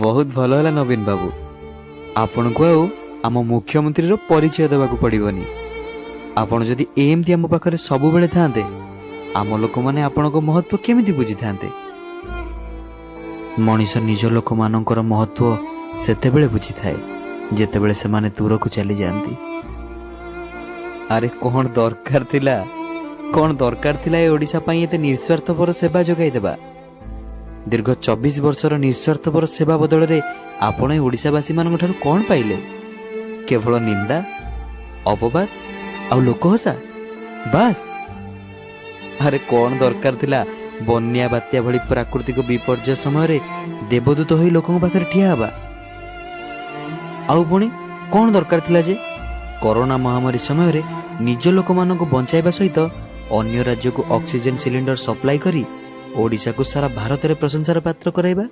ବହୁତ ଭଲ ହେଲା ନବୀନ ବାବୁ। ଆପଣଙ୍କୁ ଆଉ ଆମ ମୁଖ୍ୟମନ୍ତ୍ରୀର ପରିଚୟ ଦେବାକୁ ପଡିବନି। ଆପଣ ଯଦି ଏମିତି ଆମ ପାଖରେ ସବୁବେଳେ ଥାନ୍ତେ, ଆମ ଲୋକମାନେ ଆପଣଙ୍କ ମହତ୍ଵ କେମିତି ବୁଝିଥାନ୍ତେ? ମଣିଷ ନିଜ ଲୋକମାନଙ୍କର ମହତ୍ଵ ସେତେବେଳେ ବୁଝିଥାଏ ଯେତେବେଳେ ସେମାନେ ଦୂରକୁ ଚାଲିଯାଆନ୍ତି। ଆରେ କଣ ଦରକାର ଥିଲା ଏ ଓଡିଶା ପାଇଁ ଏତେ ନିଃସ୍ୱାର୍ଥପର ସେବା ଯୋଗାଇ ଦେବା? ଦୀର୍ଘ 24 ବର୍ଷର ନିଃସ୍ୱାର୍ଥପର ସେବା ବଦଳରେ ଆପଣ ଏ ଓଡିଶାବାସୀ ଠାରୁ କଣ ପାଇଲେ? କେବଳ ନିନ୍ଦା, ଅପବାଦ ଆଉ ଲୋକହସା, ବାସ୍। ଆରେ କଣ ଦରକାର ଥିଲା ବନ୍ୟା, ବାତ୍ୟା ଭଳି ପ୍ରାକୃତିକ ବିପର୍ଯ୍ୟୟ ସମୟରେ ଦେବଦୂତ ହୋଇ ଲୋକଙ୍କ ପାଖରେ ଠିଆ ହେବା? ଆଉ ପୁଣି କଣ ଦରକାର ଥିଲା ଯେ କରୋନା ମହାମାରୀ ସମୟରେ ନିଜ ଲୋକମାନଙ୍କୁ ବଞ୍ଚାଇବା ସହିତ ଅନ୍ୟ ରାଜ୍ୟକୁ ଅକ୍ସିଜେନ ସିଲିଣ୍ଡର ସପ୍ଲାଇ କରି ଓଡ଼ିଶାକୁ ସାରା ଭାରତରେ ପ୍ରଶଂସାର ପାତ୍ର କରାଇବା?